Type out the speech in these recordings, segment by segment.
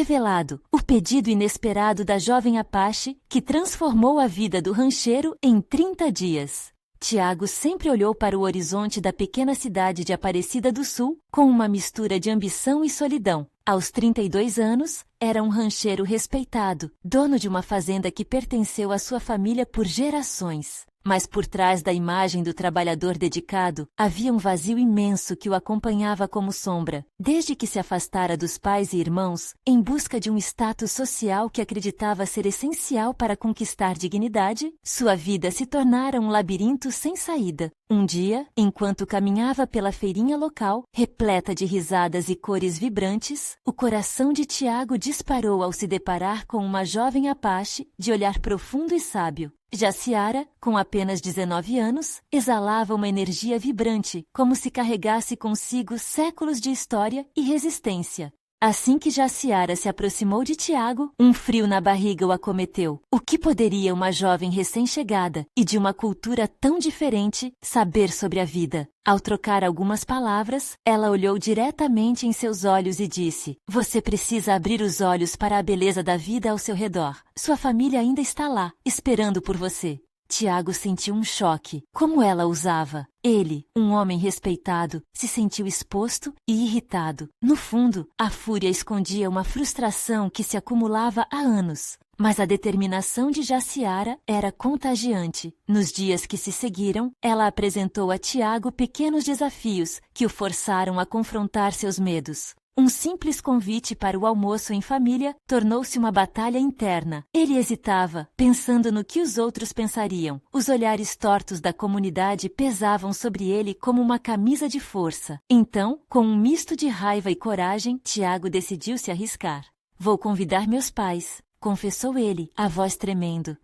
revelado, o pedido inesperado da jovem Apache que transformou a vida do rancheiro em 30 dias. Tiago sempre olhou para o horizonte da pequena cidade de Aparecida do Sul com uma mistura de ambição e solidão. Aos 32 anos, era um rancheiro respeitado, dono de uma fazenda que pertenceu à sua família por gerações. Mas por trás da imagem do trabalhador dedicado, havia um vazio imenso que o acompanhava como sombra, desde que se afastara dos pais e irmãos, em busca de um status social que acreditava ser essencial para conquistar dignidade. Sua vida se tornara um labirinto sem saída. Um dia, enquanto caminhava pela feirinha local, repleta de risadas e cores vibrantes, o coração de Tiago disparou ao se deparar com uma jovem Apache de olhar profundo e sábio. Jaciara, com apenas 19 anos, exalava uma energia vibrante, como se carregasse consigo séculos de história e resistência. Assim que Jaciara se aproximou de Tiago, um frio na barriga o acometeu. O que poderia uma jovem recém-chegada e de uma cultura tão diferente saber sobre a vida? Ao trocar algumas palavras, ela olhou diretamente em seus olhos e disse: "Você precisa abrir os olhos para a beleza da vida ao seu redor. Sua família ainda está lá, esperando por você." Tiago sentiu um choque. Como ela ousava? Ele, um homem respeitado, se sentiu exposto e irritado. No fundo, a fúria escondia uma frustração que se acumulava há anos. Mas a determinação de Jaciara era contagiante. Nos dias que se seguiram, ela apresentou a Tiago pequenos desafios que o forçaram a confrontar seus medos. Um simples convite para o almoço em família tornou-se uma batalha interna. Ele hesitava, pensando no que os outros pensariam. Os olhares tortos da comunidade pesavam sobre ele como uma camisa de força. Então, com um misto de raiva e coragem, Tiago decidiu se arriscar. "Vou convidar meus pais", confessou ele, a voz tremendo.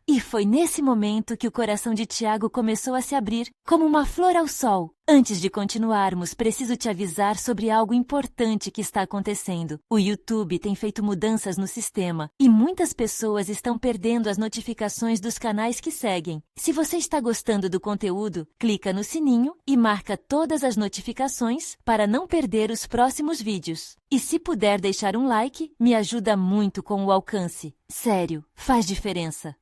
E foi nesse momento que o coração de Tiago começou a se abrir, como uma flor ao sol. Antes de continuarmos, preciso te avisar sobre algo importante que está acontecendo. O YouTube tem feito mudanças no sistema e muitas pessoas estão perdendo as notificações dos canais que seguem. Se você está gostando do conteúdo, clica no sininho e marca todas as notificações para não perder os próximos vídeos. E se puder deixar um like, me ajuda muito com o alcance. Sério, faz diferença.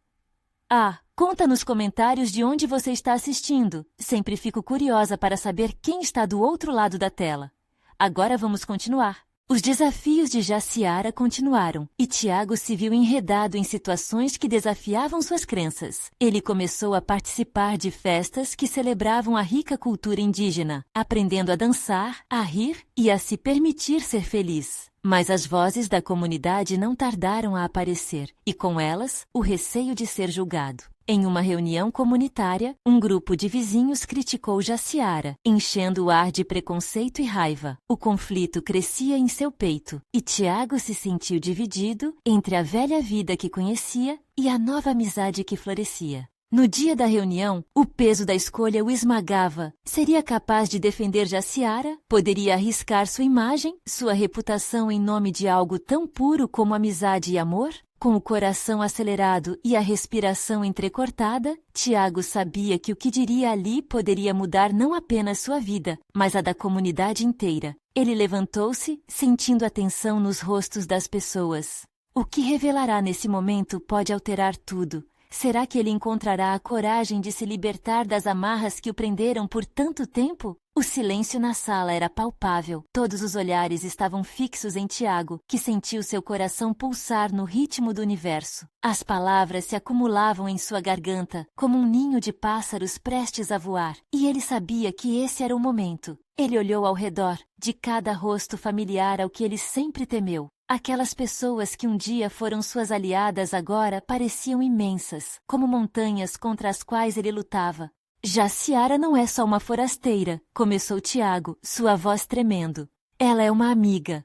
Conta nos comentários de onde você está assistindo. Sempre fico curiosa para saber quem está do outro lado da tela. Agora vamos continuar. Os desafios de Jaciara continuaram, e Tiago se viu enredado em situações que desafiavam suas crenças. Ele começou a participar de festas que celebravam a rica cultura indígena, aprendendo a dançar, a rir e a se permitir ser feliz. Mas as vozes da comunidade não tardaram a aparecer, e com elas, o receio de ser julgado. Em uma reunião comunitária, um grupo de vizinhos criticou Jaciara, enchendo o ar de preconceito e raiva. O conflito crescia em seu peito, e Tiago se sentiu dividido entre a velha vida que conhecia e a nova amizade que florescia. No dia da reunião, o peso da escolha o esmagava. Seria capaz de defender Jaciara? Poderia arriscar sua imagem, sua reputação em nome de algo tão puro como amizade e amor? Com o coração acelerado e a respiração entrecortada, Tiago sabia que o que diria ali poderia mudar não apenas sua vida, mas a da comunidade inteira. Ele levantou-se, sentindo a tensão nos rostos das pessoas. O que revelará nesse momento pode alterar tudo. Será que ele encontrará a coragem de se libertar das amarras que o prenderam por tanto tempo? O silêncio na sala era palpável. Todos os olhares estavam fixos em Tiago, que sentiu seu coração pulsar no ritmo do universo. As palavras se acumulavam em sua garganta, como um ninho de pássaros prestes a voar. E ele sabia que esse era o momento. Ele olhou ao redor, de cada rosto familiar ao que ele sempre temeu. Aquelas pessoas que um dia foram suas aliadas agora pareciam imensas, como montanhas contra as quais ele lutava. Jaciara não é só uma forasteira, começou Tiago, sua voz tremendo. Ela é uma amiga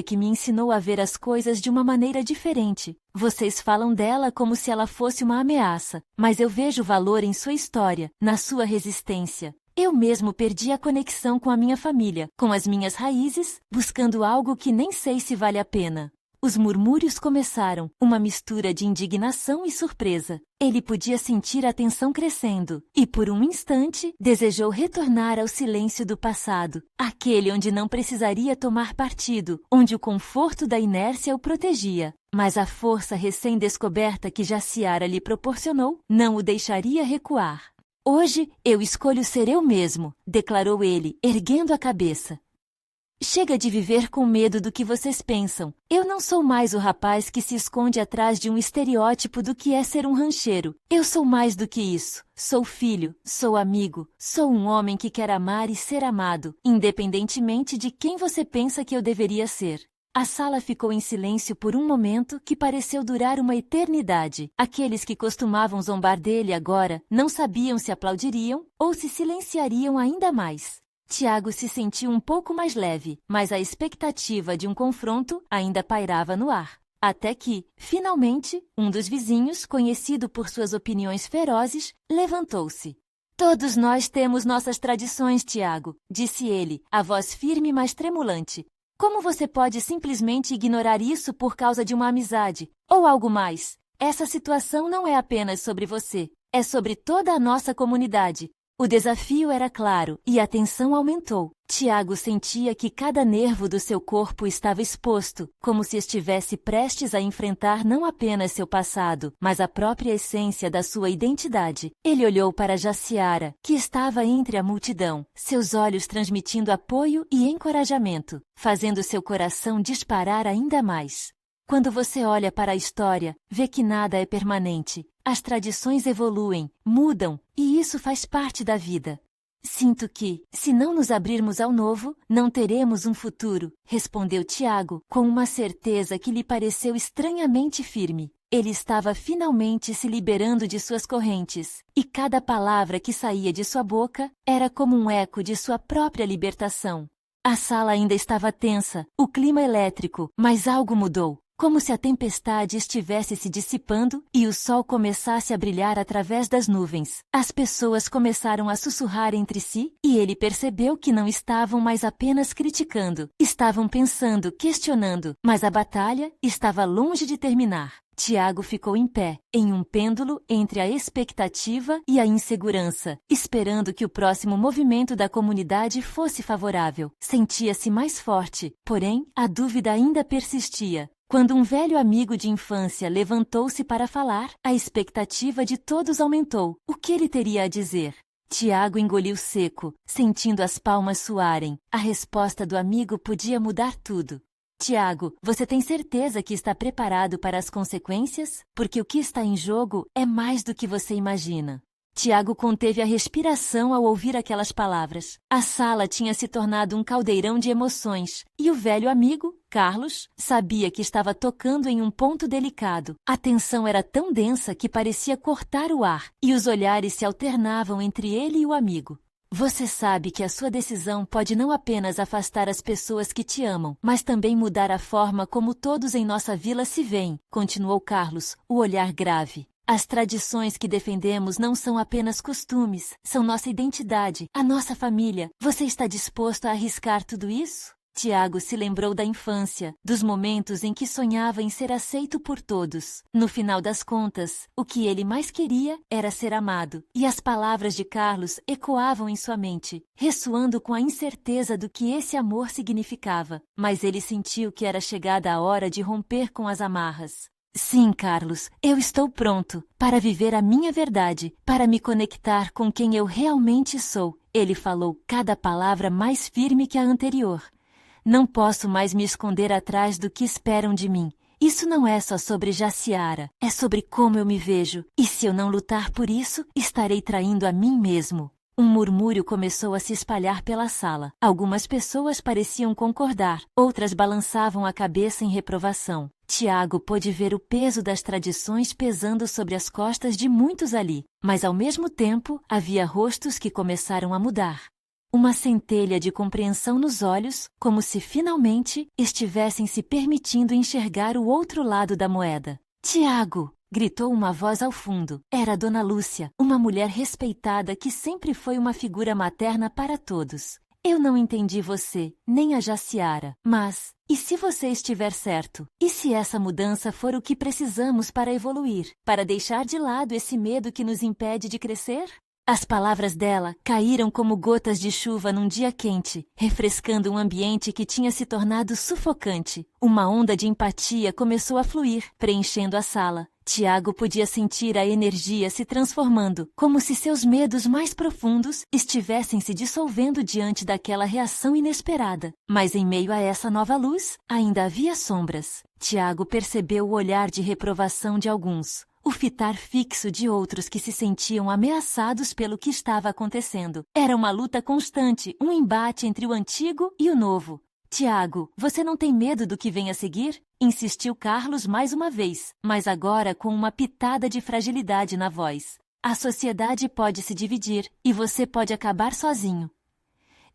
que me ensinou a ver as coisas de uma maneira diferente. Vocês falam dela como se ela fosse uma ameaça, mas eu vejo valor em sua história, na sua resistência. Eu mesmo perdi a conexão com a minha família, com as minhas raízes, buscando algo que nem sei se vale a pena. Os murmúrios começaram, uma mistura de indignação e surpresa. Ele podia sentir a tensão crescendo, e por um instante desejou retornar ao silêncio do passado, aquele onde não precisaria tomar partido, onde o conforto da inércia o protegia. Mas a força recém-descoberta que Jaciara lhe proporcionou não o deixaria recuar. Hoje eu escolho ser eu mesmo, declarou ele, erguendo a cabeça. Chega de viver com medo do que vocês pensam. Eu não sou mais o rapaz que se esconde atrás de um estereótipo do que é ser um rancheiro. Eu sou mais do que isso. Sou filho, sou amigo, sou um homem que quer amar e ser amado, independentemente de quem você pensa que eu deveria ser. A sala ficou em silêncio por um momento que pareceu durar uma eternidade. Aqueles que costumavam zombar dele agora não sabiam se aplaudiriam ou se silenciariam ainda mais. Tiago se sentiu um pouco mais leve, mas a expectativa de um confronto ainda pairava no ar. Até que, finalmente, um dos vizinhos, conhecido por suas opiniões ferozes, levantou-se. Todos nós temos nossas tradições, Tiago, disse ele, a voz firme mas tremulante. Como você pode simplesmente ignorar isso por causa de uma amizade, ou algo mais? Essa situação não é apenas sobre você, é sobre toda a nossa comunidade. O desafio era claro e a tensão aumentou. Tiago sentia que cada nervo do seu corpo estava exposto, como se estivesse prestes a enfrentar não apenas seu passado, mas a própria essência da sua identidade. Ele olhou para Jaciara, que estava entre a multidão, seus olhos transmitindo apoio e encorajamento, fazendo seu coração disparar ainda mais. Quando você olha para a história, vê que nada é permanente. As tradições evoluem, mudam, e isso faz parte da vida. Sinto que, se não nos abrirmos ao novo, não teremos um futuro, respondeu Tiago, com uma certeza que lhe pareceu estranhamente firme. Ele estava finalmente se liberando de suas correntes, e cada palavra que saía de sua boca era como um eco de sua própria libertação. A sala ainda estava tensa, o clima elétrico, mas algo mudou. Como se a tempestade estivesse se dissipando e o sol começasse a brilhar através das nuvens. As pessoas começaram a sussurrar entre si e ele percebeu que não estavam mais apenas criticando. Estavam pensando, questionando, mas a batalha estava longe de terminar. Tiago ficou em pé, em um pêndulo entre a expectativa e a insegurança, esperando que o próximo movimento da comunidade fosse favorável. Sentia-se mais forte, porém, a dúvida ainda persistia. Quando um velho amigo de infância levantou-se para falar, a expectativa de todos aumentou. O que ele teria a dizer? Tiago engoliu seco, sentindo as palmas suarem. A resposta do amigo podia mudar tudo. Tiago, você tem certeza que está preparado para as consequências? Porque o que está em jogo é mais do que você imagina. Tiago conteve a respiração ao ouvir aquelas palavras. A sala tinha se tornado um caldeirão de emoções, e o velho amigo, Carlos, sabia que estava tocando em um ponto delicado. A tensão era tão densa que parecia cortar o ar, e os olhares se alternavam entre ele e o amigo. Você sabe que a sua decisão pode não apenas afastar as pessoas que te amam, mas também mudar a forma como todos em nossa vila se veem, continuou Carlos, o olhar grave. As tradições que defendemos não são apenas costumes, são nossa identidade, a nossa família. Você está disposto a arriscar tudo isso? Tiago se lembrou da infância, dos momentos em que sonhava em ser aceito por todos. No final das contas, o que ele mais queria era ser amado, e as palavras de Carlos ecoavam em sua mente, ressoando com a incerteza do que esse amor significava. Mas ele sentiu que era chegada a hora de romper com as amarras. Sim, Carlos, eu estou pronto para viver a minha verdade, para me conectar com quem eu realmente sou. Ele falou cada palavra mais firme que a anterior. Não posso mais me esconder atrás do que esperam de mim. Isso não é só sobre Jaciara, é sobre como eu me vejo. E se eu não lutar por isso, estarei traindo a mim mesmo. Um murmúrio começou a se espalhar pela sala. Algumas pessoas pareciam concordar, outras balançavam a cabeça em reprovação. Tiago pôde ver o peso das tradições pesando sobre as costas de muitos ali, mas ao mesmo tempo havia rostos que começaram a mudar. Uma centelha de compreensão nos olhos, como se finalmente estivessem se permitindo enxergar o outro lado da moeda. Tiago! Gritou uma voz ao fundo. Era Dona Lúcia, uma mulher respeitada que sempre foi uma figura materna para todos. Eu não entendi você, nem a Jaciara. Mas, e se você estiver certo? E se essa mudança for o que precisamos para evoluir? Para deixar de lado esse medo que nos impede de crescer? As palavras dela caíram como gotas de chuva num dia quente, refrescando um ambiente que tinha se tornado sufocante. Uma onda de empatia começou a fluir, preenchendo a sala. Tiago podia sentir a energia se transformando, como se seus medos mais profundos estivessem se dissolvendo diante daquela reação inesperada. Mas em meio a essa nova luz, ainda havia sombras. Tiago percebeu o olhar de reprovação de alguns. O fitar fixo de outros que se sentiam ameaçados pelo que estava acontecendo. Era uma luta constante, um embate entre o antigo e o novo. Tiago, você não tem medo do que vem a seguir? Insistiu Carlos mais uma vez, mas agora com uma pitada de fragilidade na voz. A sociedade pode se dividir e você pode acabar sozinho.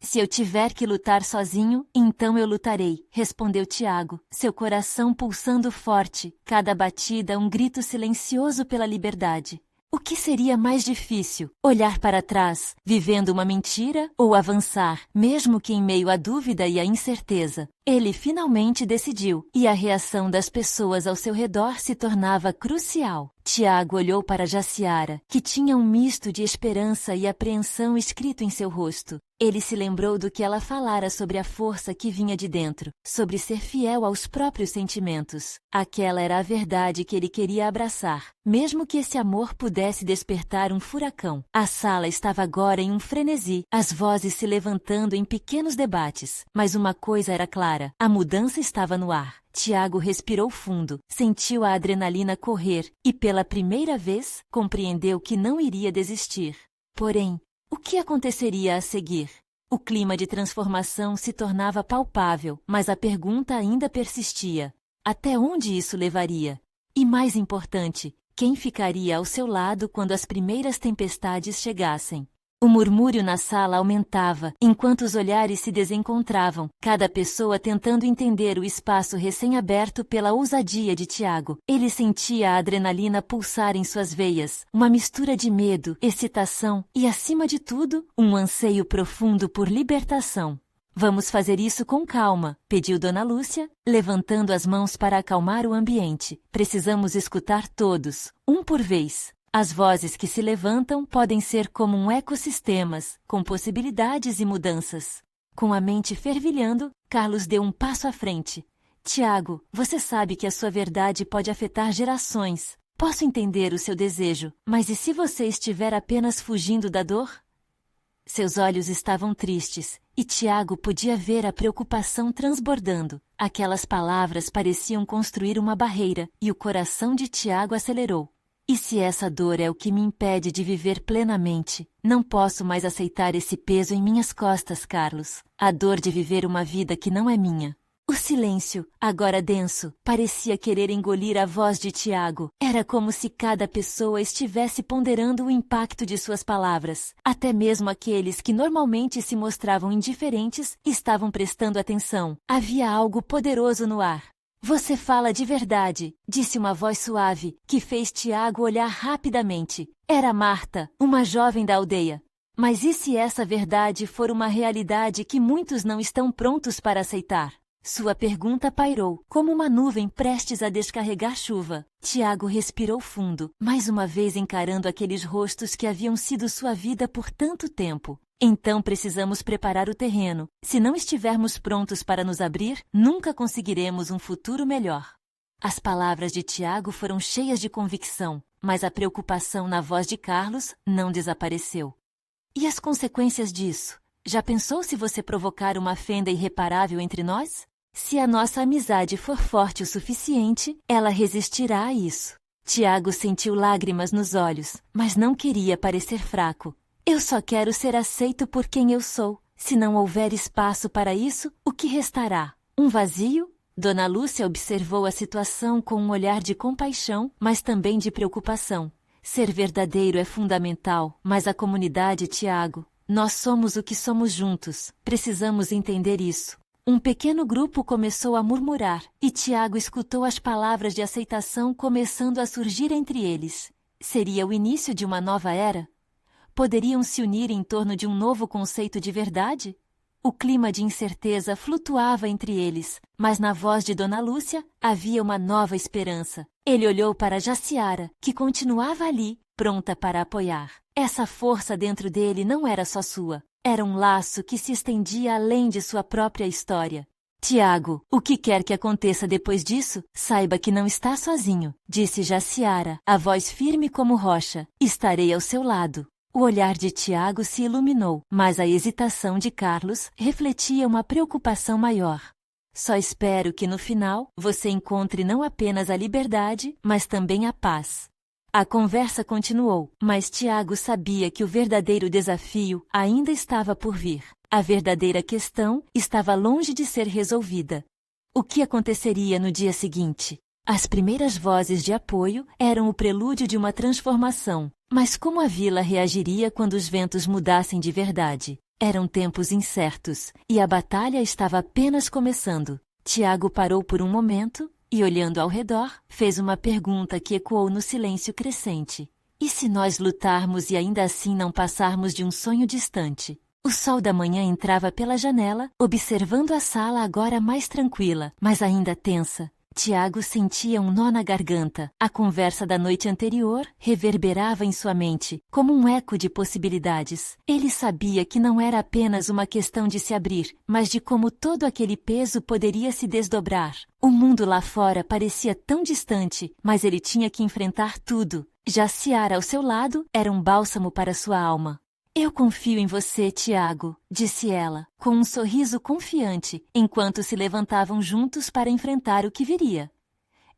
Se eu tiver que lutar sozinho, então eu lutarei, respondeu Tiago, seu coração pulsando forte, cada batida um grito silencioso pela liberdade. O que seria mais difícil? Olhar para trás, vivendo uma mentira, ou avançar, mesmo que em meio à dúvida e à incerteza? Ele finalmente decidiu, e a reação das pessoas ao seu redor se tornava crucial. Tiago olhou para Jaciara, que tinha um misto de esperança e apreensão escrito em seu rosto. Ele se lembrou do que ela falara sobre a força que vinha de dentro, sobre ser fiel aos próprios sentimentos. Aquela era a verdade que ele queria abraçar, mesmo que esse amor pudesse despertar um furacão. A sala estava agora em um frenesi, as vozes se levantando em pequenos debates. Mas uma coisa era clara, a mudança estava no ar. Tiago respirou fundo, sentiu a adrenalina correr e, pela primeira vez, compreendeu que não iria desistir. Porém, o que aconteceria a seguir? O clima de transformação se tornava palpável, mas a pergunta ainda persistia. Até onde isso levaria? E mais importante, quem ficaria ao seu lado quando as primeiras tempestades chegassem? O murmúrio na sala aumentava, enquanto os olhares se desencontravam, cada pessoa tentando entender o espaço recém-aberto pela ousadia de Tiago. Ele sentia a adrenalina pulsar em suas veias, uma mistura de medo, excitação e, acima de tudo, um anseio profundo por libertação. Vamos fazer isso com calma, pediu Dona Lúcia, levantando as mãos para acalmar o ambiente. Precisamos escutar todos, um por vez. As vozes que se levantam podem ser como um ecossistemas, com possibilidades e mudanças. Com a mente fervilhando, Carlos deu um passo à frente. Tiago, você sabe que a sua verdade pode afetar gerações. Posso entender o seu desejo, mas e se você estiver apenas fugindo da dor? Seus olhos estavam tristes, e Tiago podia ver a preocupação transbordando. Aquelas palavras pareciam construir uma barreira, e o coração de Tiago acelerou. E se essa dor é o que me impede de viver plenamente? Não posso mais aceitar esse peso em minhas costas, Carlos. A dor de viver uma vida que não é minha. O silêncio, agora denso, parecia querer engolir a voz de Tiago. Era como se cada pessoa estivesse ponderando o impacto de suas palavras. Até mesmo aqueles que normalmente se mostravam indiferentes estavam prestando atenção. Havia algo poderoso no ar. Você fala de verdade, disse uma voz suave, que fez Tiago olhar rapidamente. Era Marta, uma jovem da aldeia. Mas e se essa verdade for uma realidade que muitos não estão prontos para aceitar? Sua pergunta pairou, como uma nuvem prestes a descarregar chuva. Tiago respirou fundo, mais uma vez encarando aqueles rostos que haviam sido sua vida por tanto tempo. Então precisamos preparar o terreno. Se não estivermos prontos para nos abrir, nunca conseguiremos um futuro melhor. As palavras de Tiago foram cheias de convicção, mas a preocupação na voz de Carlos não desapareceu. E as consequências disso? Já pensou se você provocar uma fenda irreparável entre nós? Se a nossa amizade for forte o suficiente, ela resistirá a isso. Tiago sentiu lágrimas nos olhos, mas não queria parecer fraco. Eu só quero ser aceito por quem eu sou. Se não houver espaço para isso, o que restará? Um vazio? Dona Lúcia observou a situação com um olhar de compaixão, mas também de preocupação. Ser verdadeiro é fundamental, mas a comunidade, Tiago, nós somos o que somos juntos. Precisamos entender isso. Um pequeno grupo começou a murmurar, e Tiago escutou as palavras de aceitação começando a surgir entre eles. Seria o início de uma nova era? Poderiam se unir em torno de um novo conceito de verdade? O clima de incerteza flutuava entre eles, mas na voz de Dona Lúcia havia uma nova esperança. Ele olhou para Jaciara, que continuava ali, pronta para apoiar. Essa força dentro dele não era só sua. Era um laço que se estendia além de sua própria história. Tiago, o que quer que aconteça depois disso, saiba que não está sozinho, disse Jaciara, a voz firme como rocha. Estarei ao seu lado. O olhar de Tiago se iluminou, mas a hesitação de Carlos refletia uma preocupação maior. Só espero que no final você encontre não apenas a liberdade, mas também a paz. A conversa continuou, mas Tiago sabia que o verdadeiro desafio ainda estava por vir. A verdadeira questão estava longe de ser resolvida. O que aconteceria no dia seguinte? As primeiras vozes de apoio eram o prelúdio de uma transformação. Mas como a vila reagiria quando os ventos mudassem de verdade? Eram tempos incertos, e a batalha estava apenas começando. Tiago parou por um momento e, olhando ao redor, fez uma pergunta que ecoou no silêncio crescente. E se nós lutarmos e ainda assim não passarmos de um sonho distante? O sol da manhã entrava pela janela, observando a sala agora mais tranquila, mas ainda tensa. Tiago sentia um nó na garganta. A conversa da noite anterior reverberava em sua mente, como um eco de possibilidades. Ele sabia que não era apenas uma questão de se abrir, mas de como todo aquele peso poderia se desdobrar. O mundo lá fora parecia tão distante, mas ele tinha que enfrentar tudo. Jaciara ao seu lado era um bálsamo para sua alma. Eu confio em você, Tiago, disse ela, com um sorriso confiante, enquanto se levantavam juntos para enfrentar o que viria.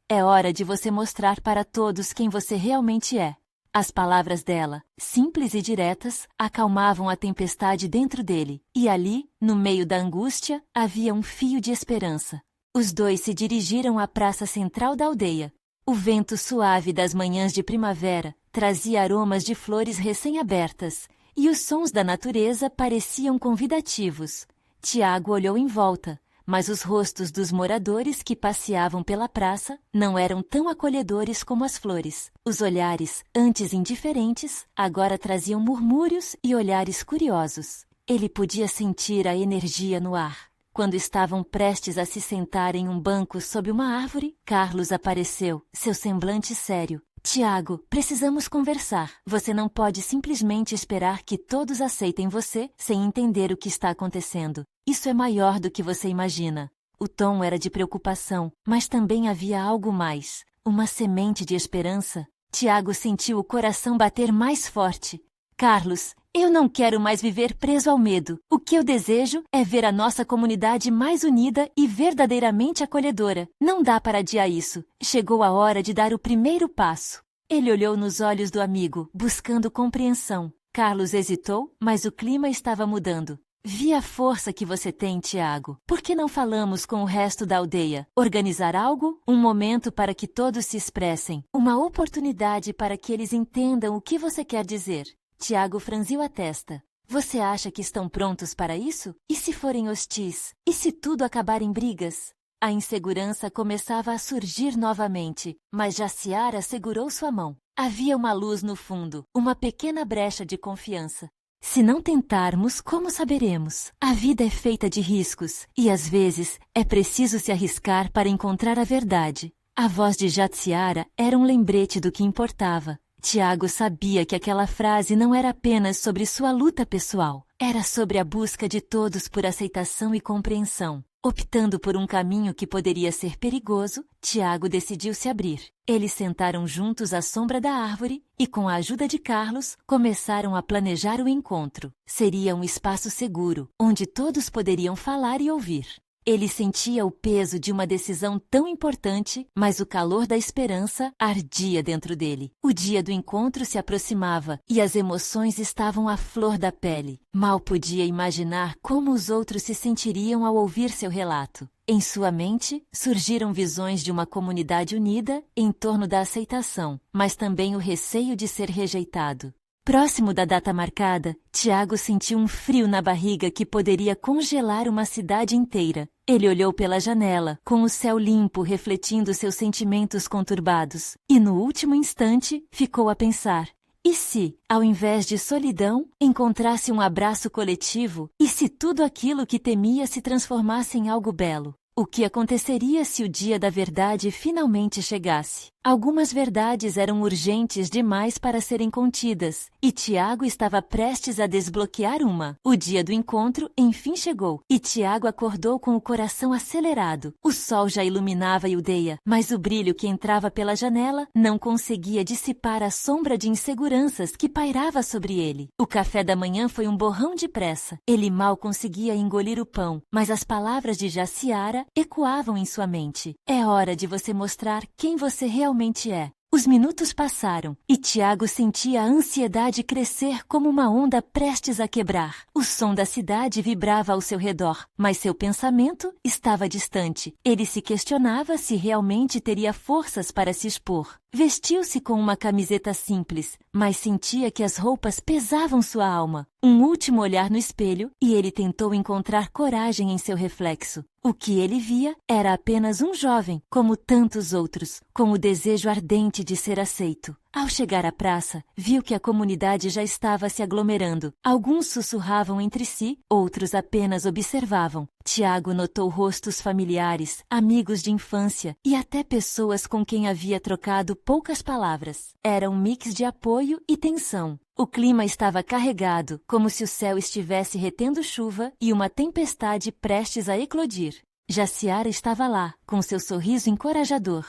É hora de você mostrar para todos quem você realmente é. As palavras dela, simples e diretas, acalmavam a tempestade dentro dele, e ali, no meio da angústia, havia um fio de esperança. Os dois se dirigiram à praça central da aldeia. O vento suave das manhãs de primavera trazia aromas de flores recém-abertas, e os sons da natureza pareciam convidativos. Tiago olhou em volta, mas os rostos dos moradores que passeavam pela praça não eram tão acolhedores como as flores. Os olhares, antes indiferentes, agora traziam murmúrios e olhares curiosos. Ele podia sentir a energia no ar. Quando estavam prestes a se sentar em um banco sob uma árvore, Carlos apareceu, seu semblante sério. Tiago, precisamos conversar. Você não pode simplesmente esperar que todos aceitem você sem entender o que está acontecendo. Isso é maior do que você imagina. O tom era de preocupação, mas também havia algo mais. Uma semente de esperança. Tiago sentiu o coração bater mais forte. Carlos, eu não quero mais viver preso ao medo. O que eu desejo é ver a nossa comunidade mais unida e verdadeiramente acolhedora. Não dá para adiar isso. Chegou a hora de dar o primeiro passo. Ele olhou nos olhos do amigo, buscando compreensão. Carlos hesitou, mas o clima estava mudando. Vi a força que você tem, Tiago. Por que não falamos com o resto da aldeia? Organizar algo? Um momento para que todos se expressem. Uma oportunidade para que eles entendam o que você quer dizer. Tiago franziu a testa. Você acha que estão prontos para isso? E se forem hostis? E se tudo acabar em brigas? A insegurança começava a surgir novamente, mas Jaciara segurou sua mão. Havia uma luz no fundo, uma pequena brecha de confiança. Se não tentarmos, como saberemos? A vida é feita de riscos, e às vezes é preciso se arriscar para encontrar a verdade. A voz de Jaciara era um lembrete do que importava. Tiago sabia que aquela frase não era apenas sobre sua luta pessoal. Era sobre a busca de todos por aceitação e compreensão. Optando por um caminho que poderia ser perigoso, Tiago decidiu se abrir. Eles sentaram juntos à sombra da árvore e, com a ajuda de Carlos, começaram a planejar o encontro. Seria um espaço seguro, onde todos poderiam falar e ouvir. Ele sentia o peso de uma decisão tão importante, mas o calor da esperança ardia dentro dele. O dia do encontro se aproximava e as emoções estavam à flor da pele. Mal podia imaginar como os outros se sentiriam ao ouvir seu relato. Em sua mente, surgiram visões de uma comunidade unida em torno da aceitação, mas também o receio de ser rejeitado. Próximo da data marcada, Tiago sentiu um frio na barriga que poderia congelar uma cidade inteira. Ele olhou pela janela, com o céu limpo refletindo seus sentimentos conturbados, e no último instante ficou a pensar: E se, ao invés de solidão, encontrasse um abraço coletivo? E se tudo aquilo que temia se transformasse em algo belo? O que aconteceria se o dia da verdade finalmente chegasse? Algumas verdades eram urgentes demais para serem contidas, e Tiago estava prestes a desbloquear uma. O dia do encontro, enfim, chegou, e Tiago acordou com o coração acelerado. O sol já iluminava a aldeia, mas o brilho que entrava pela janela não conseguia dissipar a sombra de inseguranças que pairava sobre ele. O café da manhã foi um borrão de pressa. Ele mal conseguia engolir o pão, mas as palavras de Jaciara ecoavam em sua mente. É hora de você mostrar quem você realmente é. Os minutos passaram e Tiago sentia a ansiedade crescer como uma onda prestes a quebrar. O som da cidade vibrava ao seu redor, mas seu pensamento estava distante. Ele se questionava se realmente teria forças para se expor. Vestiu-se com uma camiseta simples, mas sentia que as roupas pesavam sua alma. Um último olhar no espelho e ele tentou encontrar coragem em seu reflexo. O que ele via era apenas um jovem, como tantos outros, com o desejo ardente de ser aceito. Ao chegar à praça, viu que a comunidade já estava se aglomerando. Alguns sussurravam entre si, outros apenas observavam. Tiago notou rostos familiares, amigos de infância e até pessoas com quem havia trocado poucas palavras. Era um mix de apoio e tensão. O clima estava carregado, como se o céu estivesse retendo chuva e uma tempestade prestes a eclodir. Jaciara estava lá, com seu sorriso encorajador.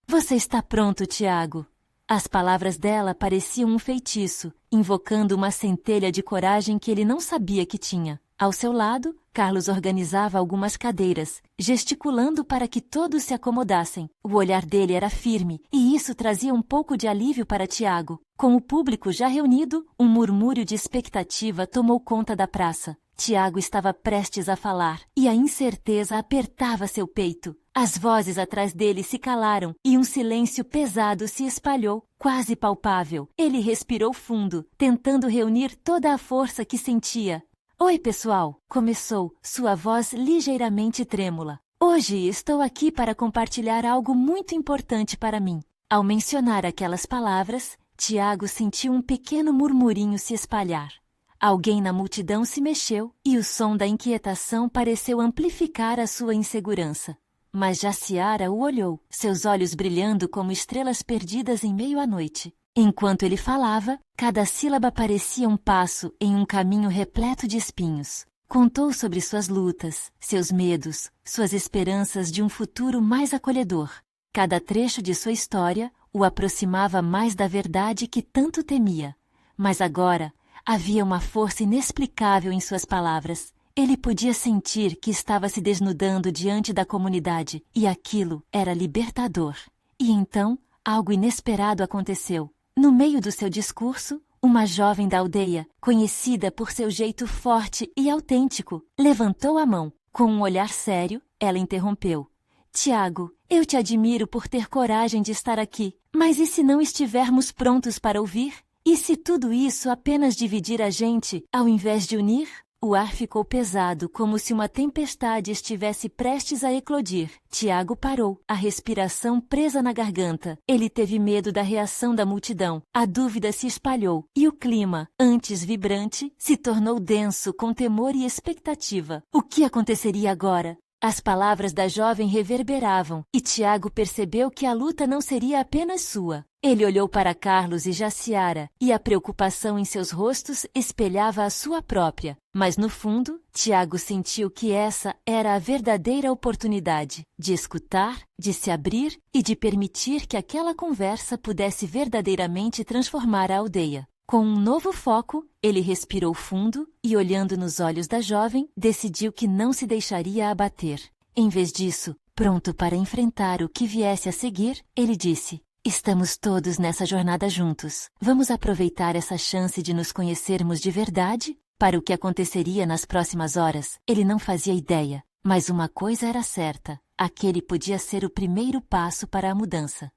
"Você está pronto, Tiago?" As palavras dela pareciam um feitiço, invocando uma centelha de coragem que ele não sabia que tinha. Ao seu lado, Carlos organizava algumas cadeiras, gesticulando para que todos se acomodassem. O olhar dele era firme, e isso trazia um pouco de alívio para Tiago. Com o público já reunido, um murmúrio de expectativa tomou conta da praça. Tiago estava prestes a falar, e a incerteza apertava seu peito. As vozes atrás dele se calaram, e um silêncio pesado se espalhou, quase palpável. Ele respirou fundo, tentando reunir toda a força que sentia. "Oi, pessoal", começou, sua voz ligeiramente trêmula. "Hoje estou aqui para compartilhar algo muito importante para mim." Ao mencionar aquelas palavras, Tiago sentiu um pequeno murmurinho se espalhar. Alguém na multidão se mexeu e o som da inquietação pareceu amplificar a sua insegurança. Mas Jaciara o olhou, seus olhos brilhando como estrelas perdidas em meio à noite. Enquanto ele falava, cada sílaba parecia um passo em um caminho repleto de espinhos. Contou sobre suas lutas, seus medos, suas esperanças de um futuro mais acolhedor. Cada trecho de sua história o aproximava mais da verdade que tanto temia. Mas agora, havia uma força inexplicável em suas palavras. Ele podia sentir que estava se desnudando diante da comunidade, e aquilo era libertador. E então, algo inesperado aconteceu. No meio do seu discurso, uma jovem da aldeia, conhecida por seu jeito forte e autêntico, levantou a mão. Com um olhar sério, ela interrompeu. "Tiago, eu te admiro por ter coragem de estar aqui, mas e se não estivermos prontos para ouvir? E se tudo isso apenas dividir a gente, ao invés de unir?" O ar ficou pesado, como se uma tempestade estivesse prestes a eclodir. Tiago parou, a respiração presa na garganta. Ele teve medo da reação da multidão. A dúvida se espalhou, e o clima, antes vibrante, se tornou denso com temor e expectativa. O que aconteceria agora? As palavras da jovem reverberavam, e Tiago percebeu que a luta não seria apenas sua. Ele olhou para Carlos e Jaciara, e a preocupação em seus rostos espelhava a sua própria. Mas no fundo, Tiago sentiu que essa era a verdadeira oportunidade de escutar, de se abrir e de permitir que aquela conversa pudesse verdadeiramente transformar a aldeia. Com um novo foco, ele respirou fundo e, olhando nos olhos da jovem, decidiu que não se deixaria abater. Em vez disso, pronto para enfrentar o que viesse a seguir, ele disse: "Estamos todos nessa jornada juntos. Vamos aproveitar essa chance de nos conhecermos de verdade?" Para o que aconteceria nas próximas horas, ele não fazia ideia. Mas uma coisa era certa: aquele podia ser o primeiro passo para a mudança.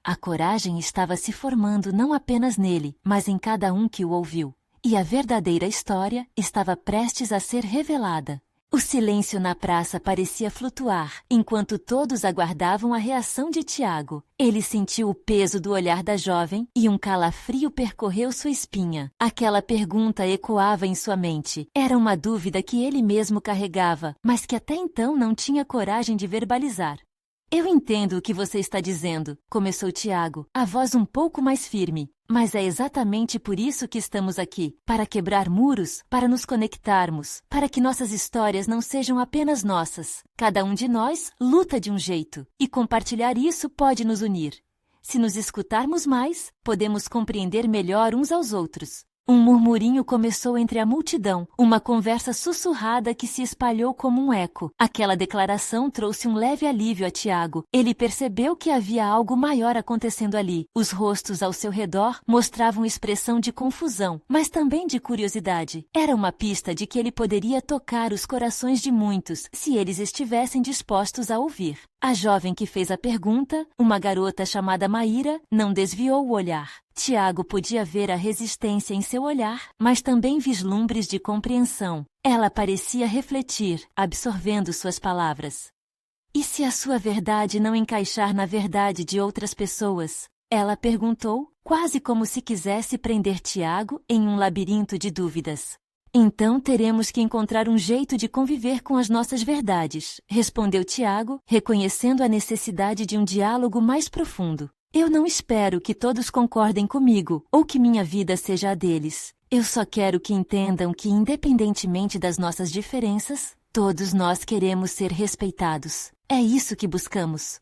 A coragem estava se formando não apenas nele, mas em cada um que o ouviu. E a verdadeira história estava prestes a ser revelada. O silêncio na praça parecia flutuar, enquanto todos aguardavam a reação de Tiago. Ele sentiu o peso do olhar da jovem e um calafrio percorreu sua espinha. Aquela pergunta ecoava em sua mente. Era uma dúvida que ele mesmo carregava, mas que até então não tinha coragem de verbalizar. Eu entendo o que você está dizendo, começou Tiago, a voz um pouco mais firme. Mas é exatamente por isso que estamos aqui, para quebrar muros, para nos conectarmos, para que nossas histórias não sejam apenas nossas. Cada um de nós luta de um jeito, e compartilhar isso pode nos unir. Se nos escutarmos mais, podemos compreender melhor uns aos outros. Um murmurinho começou entre a multidão, uma conversa sussurrada que se espalhou como um eco. Aquela declaração trouxe um leve alívio a Tiago. Ele percebeu que havia algo maior acontecendo ali. Os rostos ao seu redor mostravam expressão de confusão, mas também de curiosidade. Era uma pista de que ele poderia tocar os corações de muitos, se eles estivessem dispostos a ouvir. A jovem que fez a pergunta, uma garota chamada Maíra, não desviou o olhar. Tiago podia ver a resistência em seu olhar, mas também vislumbres de compreensão. Ela parecia refletir, absorvendo suas palavras. E se a sua verdade não encaixar na verdade de outras pessoas? Ela perguntou, quase como se quisesse prender Tiago em um labirinto de dúvidas. Então teremos que encontrar um jeito de conviver com as nossas verdades, respondeu Tiago, reconhecendo a necessidade de um diálogo mais profundo. Eu não espero que todos concordem comigo, ou que minha vida seja a deles. Eu só quero que entendam que, independentemente das nossas diferenças, todos nós queremos ser respeitados. É isso que buscamos.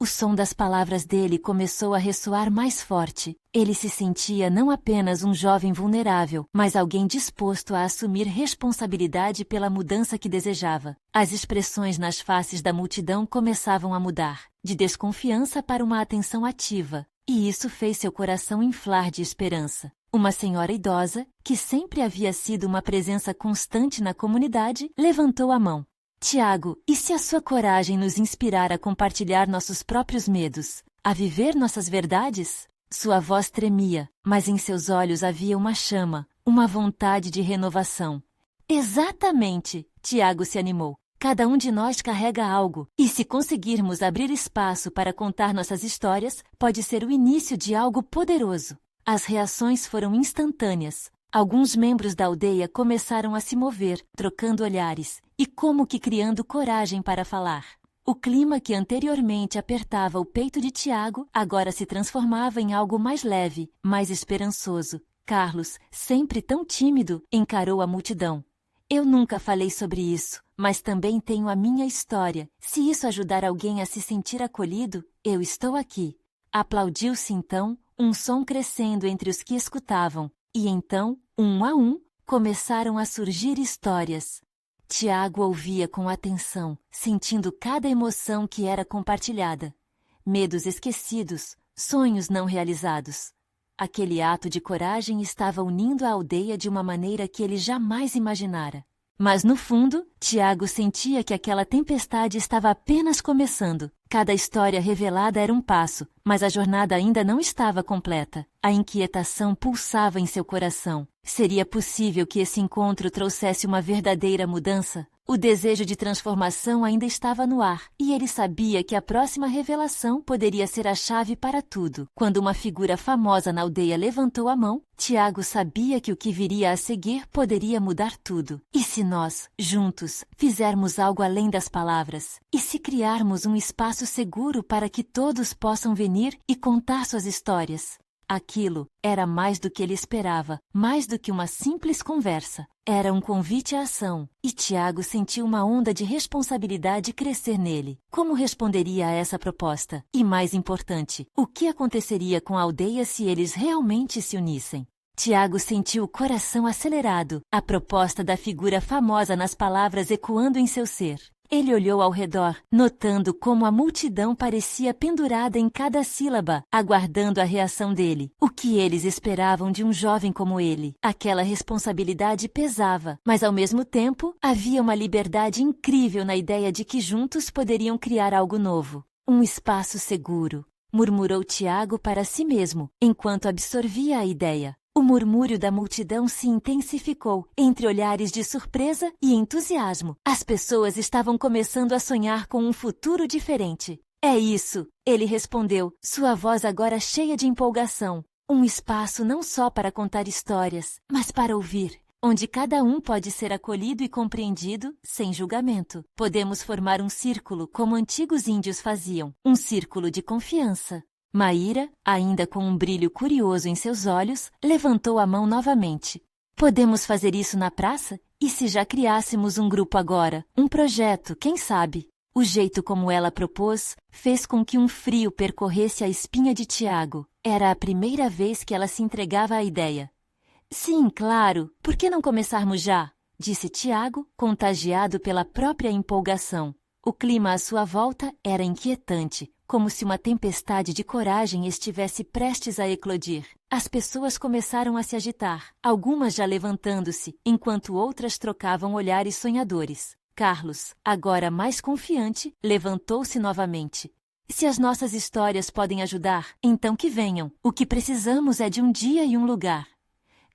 O som das palavras dele começou a ressoar mais forte. Ele se sentia não apenas um jovem vulnerável, mas alguém disposto a assumir responsabilidade pela mudança que desejava. As expressões nas faces da multidão começavam a mudar, de desconfiança para uma atenção ativa, e isso fez seu coração inflar de esperança. Uma senhora idosa, que sempre havia sido uma presença constante na comunidade, levantou a mão. Tiago, e se a sua coragem nos inspirar a compartilhar nossos próprios medos, a viver nossas verdades? Sua voz tremia, mas em seus olhos havia uma chama, uma vontade de renovação. Exatamente! Tiago se animou. Cada um de nós carrega algo, e se conseguirmos abrir espaço para contar nossas histórias, pode ser o início de algo poderoso. As reações foram instantâneas. Alguns membros da aldeia começaram a se mover, trocando olhares, e como que criando coragem para falar. O clima que anteriormente apertava o peito de Tiago agora se transformava em algo mais leve, mais esperançoso. Carlos, sempre tão tímido, encarou a multidão. Eu nunca falei sobre isso, mas também tenho a minha história. Se isso ajudar alguém a se sentir acolhido, eu estou aqui. Aplaudiu-se então, um som crescendo entre os que escutavam. E então, um a um, começaram a surgir histórias. Tiago ouvia com atenção, sentindo cada emoção que era compartilhada. Medos esquecidos, sonhos não realizados. Aquele ato de coragem estava unindo a aldeia de uma maneira que ele jamais imaginara. Mas no fundo, Tiago sentia que aquela tempestade estava apenas começando. Cada história revelada era um passo, mas a jornada ainda não estava completa. A inquietação pulsava em seu coração. Seria possível que esse encontro trouxesse uma verdadeira mudança? O desejo de transformação ainda estava no ar, e ele sabia que a próxima revelação poderia ser a chave para tudo. Quando uma figura famosa na aldeia levantou a mão, Tiago sabia que o que viria a seguir poderia mudar tudo. E se nós, juntos, fizermos algo além das palavras? E se criarmos um espaço seguro para que todos possam venir e contar suas histórias? Aquilo era mais do que ele esperava, mais do que uma simples conversa. Era um convite à ação, e Tiago sentiu uma onda de responsabilidade crescer nele. Como responderia a essa proposta? E mais importante, o que aconteceria com a aldeia se eles realmente se unissem? Tiago sentiu o coração acelerado, a proposta da figura famosa nas palavras ecoando em seu ser. Ele olhou ao redor, notando como a multidão parecia pendurada em cada sílaba, aguardando a reação dele. O que eles esperavam de um jovem como ele? Aquela responsabilidade pesava, mas ao mesmo tempo havia uma liberdade incrível na ideia de que juntos poderiam criar algo novo. Um espaço seguro, murmurou Tiago para si mesmo, enquanto absorvia a ideia. O murmúrio da multidão se intensificou, entre olhares de surpresa e entusiasmo. As pessoas estavam começando a sonhar com um futuro diferente. É isso, ele respondeu, sua voz agora cheia de empolgação. Um espaço não só para contar histórias, mas para ouvir, onde cada um pode ser acolhido e compreendido, sem julgamento. Podemos formar um círculo como antigos índios faziam, um círculo de confiança. Maíra, ainda com um brilho curioso em seus olhos, levantou a mão novamente. Podemos fazer isso na praça? E se já criássemos um grupo agora? Um projeto, quem sabe? O jeito como ela propôs fez com que um frio percorresse a espinha de Tiago. Era a primeira vez que ela se entregava à ideia. Sim, claro, por que não começarmos já? Disse Tiago, contagiado pela própria empolgação. O clima à sua volta era inquietante, como se uma tempestade de coragem estivesse prestes a eclodir. As pessoas começaram a se agitar, algumas já levantando-se, enquanto outras trocavam olhares sonhadores. Carlos, agora mais confiante, levantou-se novamente. Se as nossas histórias podem ajudar, então que venham. O que precisamos é de um dia e um lugar.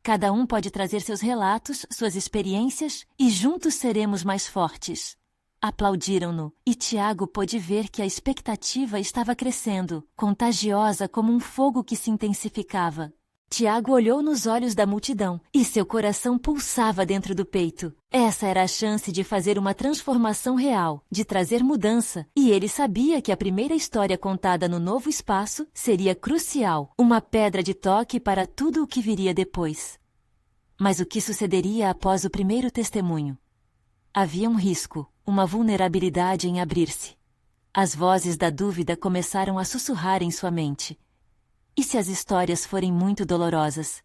Cada um pode trazer seus relatos, suas experiências, e juntos seremos mais fortes. Aplaudiram-no, e Tiago pôde ver que a expectativa estava crescendo, contagiosa como um fogo que se intensificava. Tiago olhou nos olhos da multidão, e seu coração pulsava dentro do peito. Essa era a chance de fazer uma transformação real, de trazer mudança, e ele sabia que a primeira história contada no novo espaço seria crucial, uma pedra de toque para tudo o que viria depois. Mas o que sucederia após o primeiro testemunho? Havia um risco, uma vulnerabilidade em abrir-se. As vozes da dúvida começaram a sussurrar em sua mente. E se as histórias forem muito dolorosas?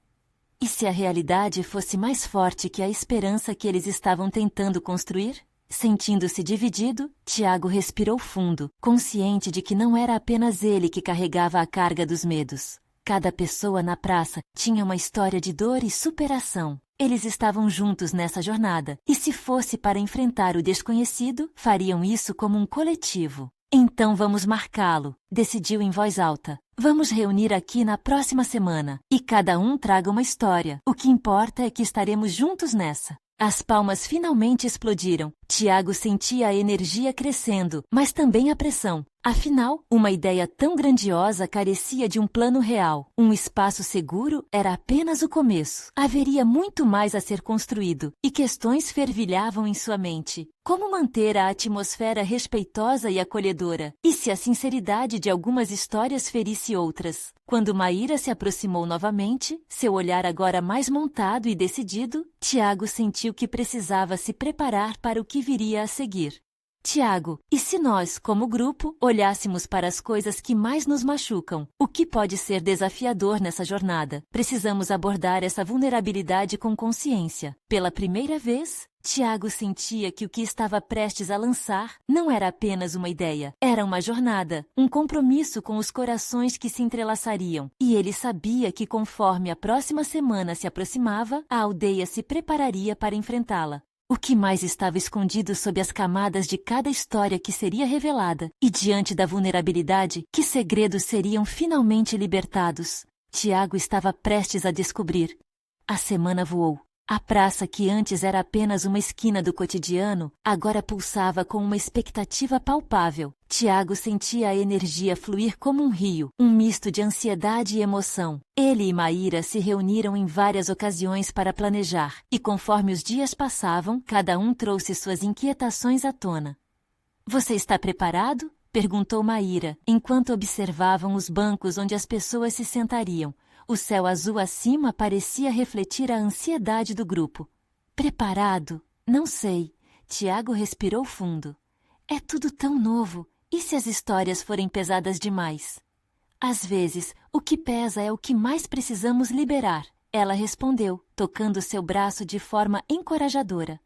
E se a realidade fosse mais forte que a esperança que eles estavam tentando construir? Sentindo-se dividido, Tiago respirou fundo, consciente de que não era apenas ele que carregava a carga dos medos. Cada pessoa na praça tinha uma história de dor e superação. Eles estavam juntos nessa jornada, e se fosse para enfrentar o desconhecido, fariam isso como um coletivo. Então vamos marcá-lo, decidiu em voz alta. Vamos reunir aqui na próxima semana, e cada um traga uma história. O que importa é que estaremos juntos nessa. As palmas finalmente explodiram. Tiago sentia a energia crescendo, mas também a pressão. Afinal, uma ideia tão grandiosa carecia de um plano real. Um espaço seguro era apenas o começo. Haveria muito mais a ser construído, e questões fervilhavam em sua mente. Como manter a atmosfera respeitosa e acolhedora? E se a sinceridade de algumas histórias ferisse outras? Quando Maíra se aproximou novamente, seu olhar agora mais montado e decidido, Tiago sentiu que precisava se preparar para o que viria a seguir. Tiago, e se nós, como grupo, olhássemos para as coisas que mais nos machucam? O que pode ser desafiador nessa jornada? Precisamos abordar essa vulnerabilidade com consciência. Pela primeira vez, Tiago sentia que o que estava prestes a lançar não era apenas uma ideia, era uma jornada, um compromisso com os corações que se entrelaçariam. E ele sabia que conforme a próxima semana se aproximava, a aldeia se prepararia para enfrentá-la. O que mais estava escondido sob as camadas de cada história que seria revelada? E diante da vulnerabilidade, que segredos seriam finalmente libertados? Tiago estava prestes a descobrir. A semana voou. A praça, que antes era apenas uma esquina do cotidiano, agora pulsava com uma expectativa palpável. Tiago sentia a energia fluir como um rio, um misto de ansiedade e emoção. Ele e Maíra se reuniram em várias ocasiões para planejar, e conforme os dias passavam, cada um trouxe suas inquietações à tona. "Você está preparado?" perguntou Maíra, enquanto observavam os bancos onde as pessoas se sentariam. O céu azul acima parecia refletir a ansiedade do grupo. "Preparado? Não sei." Tiago respirou fundo. "É tudo tão novo. E se as histórias forem pesadas demais?" "Às vezes, o que pesa é o que mais precisamos liberar." Ela respondeu, tocando seu braço de forma encorajadora.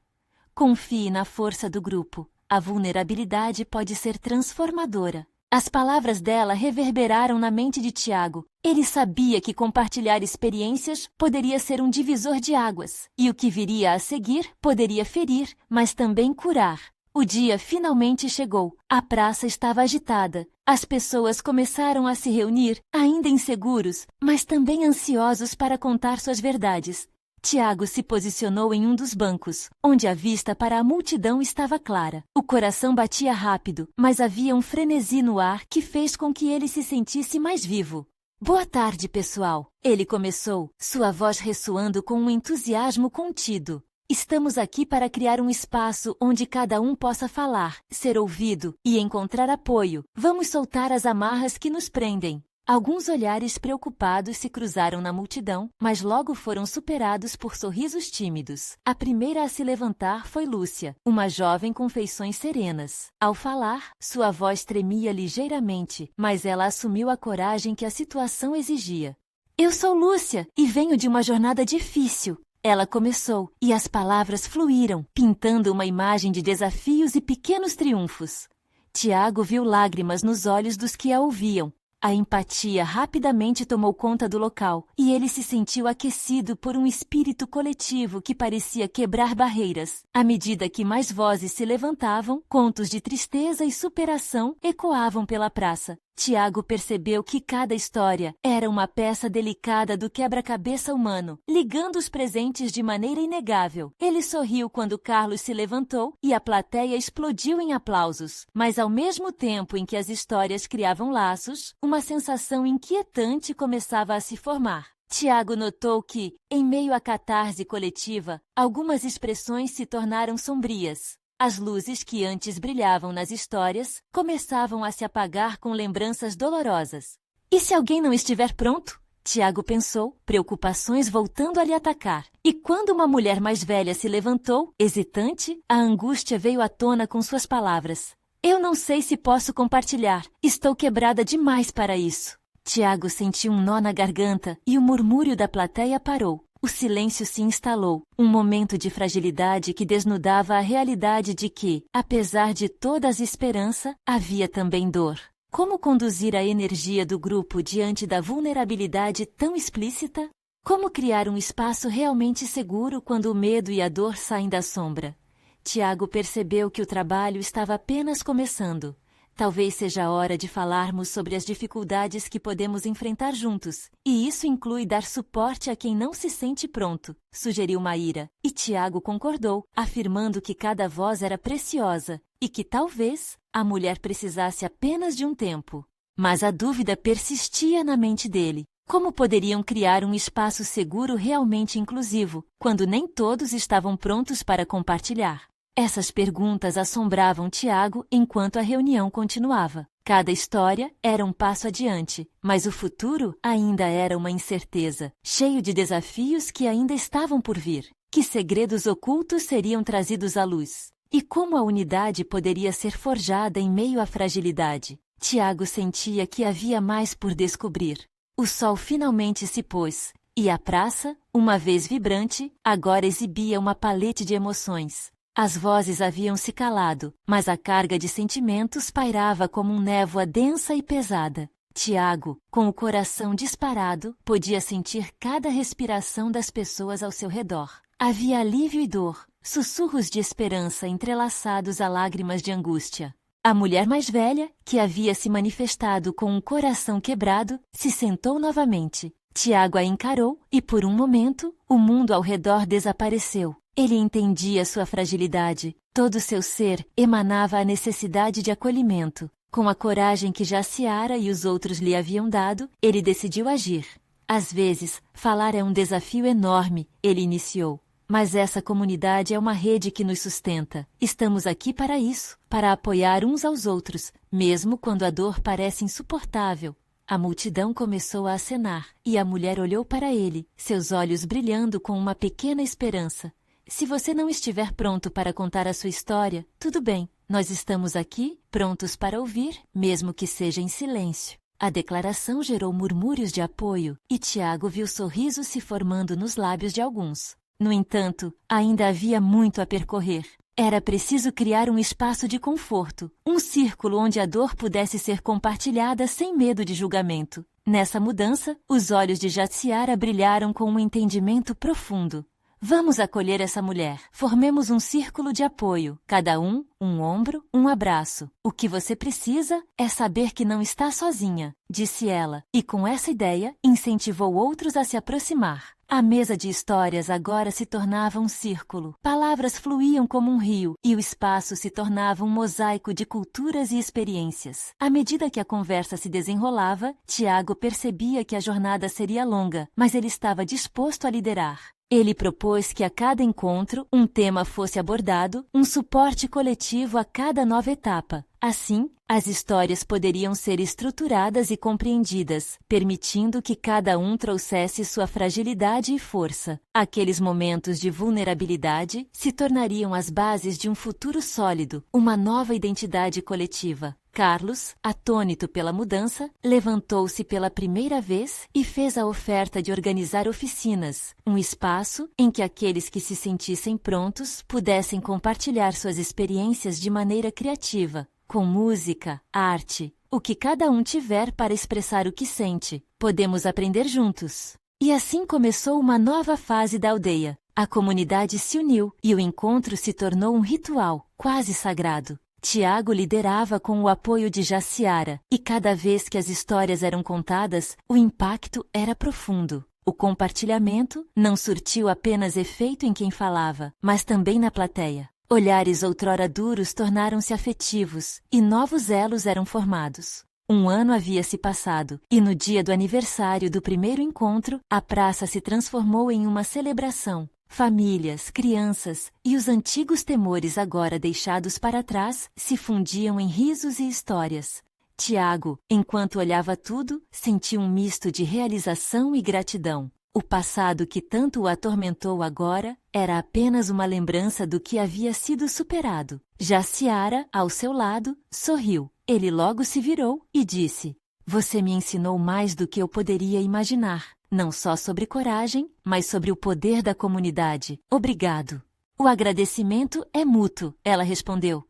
"Confie na força do grupo. A vulnerabilidade pode ser transformadora." As palavras dela reverberaram na mente de Tiago. Ele sabia que compartilhar experiências poderia ser um divisor de águas, e o que viria a seguir poderia ferir, mas também curar. O dia finalmente chegou. A praça estava agitada. As pessoas começaram a se reunir, ainda inseguros, mas também ansiosos para contar suas verdades. Tiago se posicionou em um dos bancos, onde a vista para a multidão estava clara. O coração batia rápido, mas havia um frenesi no ar que fez com que ele se sentisse mais vivo. Boa tarde, pessoal. Ele começou, sua voz ressoando com um entusiasmo contido. Estamos aqui para criar um espaço onde cada um possa falar, ser ouvido e encontrar apoio. Vamos soltar as amarras que nos prendem. Alguns olhares preocupados se cruzaram na multidão, mas logo foram superados por sorrisos tímidos. A primeira a se levantar foi Lúcia, uma jovem com feições serenas. Ao falar, sua voz tremia ligeiramente, mas ela assumiu a coragem que a situação exigia. Eu sou Lúcia e venho de uma jornada difícil. Ela começou, e as palavras fluíram, pintando uma imagem de desafios e pequenos triunfos. Tiago viu lágrimas nos olhos dos que a ouviam. A empatia rapidamente tomou conta do local, e ele se sentiu aquecido por um espírito coletivo que parecia quebrar barreiras. À medida que mais vozes se levantavam, contos de tristeza e superação ecoavam pela praça. Tiago percebeu que cada história era uma peça delicada do quebra-cabeça humano, ligando os presentes de maneira inegável. Ele sorriu quando Carlos se levantou e a plateia explodiu em aplausos. Mas ao mesmo tempo em que as histórias criavam laços, uma sensação inquietante começava a se formar. Tiago notou que, em meio à catarse coletiva, algumas expressões se tornaram sombrias. As luzes que antes brilhavam nas histórias começavam a se apagar com lembranças dolorosas. E se alguém não estiver pronto? Tiago pensou, preocupações voltando a lhe atacar. E quando uma mulher mais velha se levantou, hesitante, a angústia veio à tona com suas palavras. Eu não sei se posso compartilhar. Estou quebrada demais para isso. Tiago sentiu um nó na garganta e o murmúrio da plateia parou. O silêncio se instalou, um momento de fragilidade que desnudava a realidade de que, apesar de toda a esperança, havia também dor. Como conduzir a energia do grupo diante da vulnerabilidade tão explícita? Como criar um espaço realmente seguro quando o medo e a dor saem da sombra? Tiago percebeu que o trabalho estava apenas começando. Talvez seja a hora de falarmos sobre as dificuldades que podemos enfrentar juntos. E isso inclui dar suporte a quem não se sente pronto, sugeriu Maíra. E Tiago concordou, afirmando que cada voz era preciosa e que talvez a mulher precisasse apenas de um tempo. Mas a dúvida persistia na mente dele. Como poderiam criar um espaço seguro realmente inclusivo, quando nem todos estavam prontos para compartilhar? Essas perguntas assombravam Tiago enquanto a reunião continuava. Cada história era um passo adiante, mas o futuro ainda era uma incerteza, cheio de desafios que ainda estavam por vir. Que segredos ocultos seriam trazidos à luz? E como a unidade poderia ser forjada em meio à fragilidade? Tiago sentia que havia mais por descobrir. O sol finalmente se pôs, e a praça, uma vez vibrante, agora exibia uma palete de emoções. As vozes haviam se calado, mas a carga de sentimentos pairava como uma névoa densa e pesada. Tiago, com o coração disparado, podia sentir cada respiração das pessoas ao seu redor. Havia alívio e dor, sussurros de esperança entrelaçados a lágrimas de angústia. A mulher mais velha, que havia se manifestado com um coração quebrado, se sentou novamente. Tiago a encarou e, por um momento, o mundo ao redor desapareceu. Ele entendia sua fragilidade. Todo seu ser emanava a necessidade de acolhimento. Com a coragem que Jaciara e os outros lhe haviam dado, ele decidiu agir. Às vezes, falar é um desafio enorme, ele iniciou. Mas essa comunidade é uma rede que nos sustenta. Estamos aqui para isso, para apoiar uns aos outros, mesmo quando a dor parece insuportável. A multidão começou a acenar, e a mulher olhou para ele, seus olhos brilhando com uma pequena esperança. Se você não estiver pronto para contar a sua história, tudo bem. Nós estamos aqui, prontos para ouvir, mesmo que seja em silêncio. A declaração gerou murmúrios de apoio, e Tiago viu sorrisos se formando nos lábios de alguns. No entanto, ainda havia muito a percorrer. Era preciso criar um espaço de conforto, um círculo onde a dor pudesse ser compartilhada sem medo de julgamento. Nessa mudança, os olhos de Jaciara brilharam com um entendimento profundo. Vamos acolher essa mulher. Formemos um círculo de apoio. Cada um ombro, um abraço. O que você precisa é saber que não está sozinha, disse ela, e com essa ideia incentivou outros a se aproximar. A mesa de histórias agora se tornava um círculo. Palavras fluíam como um rio e o espaço se tornava um mosaico de culturas e experiências. À medida que a conversa se desenrolava, Tiago percebia que a jornada seria longa, mas ele estava disposto a liderar. Ele propôs que a cada encontro um tema fosse abordado, um suporte coletivo a cada nova etapa. Assim, as histórias poderiam ser estruturadas e compreendidas, permitindo que cada um trouxesse sua fragilidade e força. Aqueles momentos de vulnerabilidade se tornariam as bases de um futuro sólido, uma nova identidade coletiva. Carlos, atônito pela mudança, levantou-se pela primeira vez e fez a oferta de organizar oficinas, um espaço em que aqueles que se sentissem prontos pudessem compartilhar suas experiências de maneira criativa, com música, arte, o que cada um tiver para expressar o que sente. Podemos aprender juntos. E assim começou uma nova fase da aldeia. A comunidade se uniu e o encontro se tornou um ritual, quase sagrado. Tiago liderava com o apoio de Jaciara, e cada vez que as histórias eram contadas, o impacto era profundo. O compartilhamento não surtiu apenas efeito em quem falava, mas também na plateia. Olhares outrora duros tornaram-se afetivos, e novos elos eram formados. Um ano havia se passado, e no dia do aniversário do primeiro encontro, a praça se transformou em uma celebração. Famílias, crianças e os antigos temores agora deixados para trás se fundiam em risos e histórias. Tiago, enquanto olhava tudo, sentiu um misto de realização e gratidão. O passado que tanto o atormentou agora era apenas uma lembrança do que havia sido superado. Jaciara, ao seu lado, sorriu. Ele logo se virou e disse: "Você me ensinou mais do que eu poderia imaginar. Não só sobre coragem, mas sobre o poder da comunidade. Obrigado." "O agradecimento é mútuo", ela respondeu.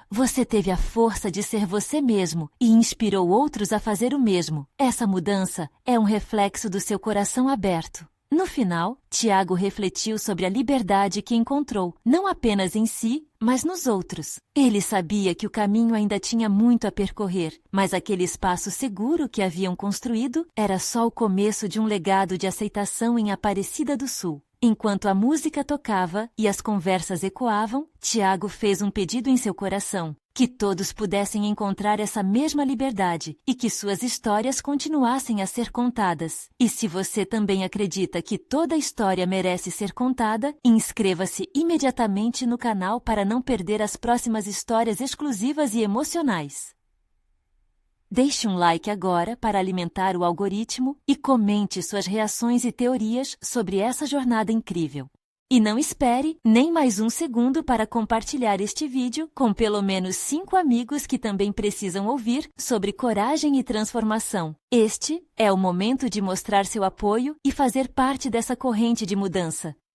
"Você teve a força de ser você mesmo e inspirou outros a fazer o mesmo. Essa mudança é um reflexo do seu coração aberto." No final, Tiago refletiu sobre a liberdade que encontrou, não apenas em si, mas nos outros. Ele sabia que o caminho ainda tinha muito a percorrer, mas aquele espaço seguro que haviam construído era só o começo de um legado de aceitação em Aparecida do Sul. Enquanto a música tocava e as conversas ecoavam, Tiago fez um pedido em seu coração: que todos pudessem encontrar essa mesma liberdade e que suas histórias continuassem a ser contadas. E se você também acredita que toda história merece ser contada, inscreva-se imediatamente no canal para não perder as próximas histórias exclusivas e emocionais. Deixe um like agora para alimentar o algoritmo e comente suas reações e teorias sobre essa jornada incrível. E não espere nem mais um segundo para compartilhar este vídeo com pelo menos 5 amigos que também precisam ouvir sobre coragem e transformação. Este é o momento de mostrar seu apoio e fazer parte dessa corrente de mudança.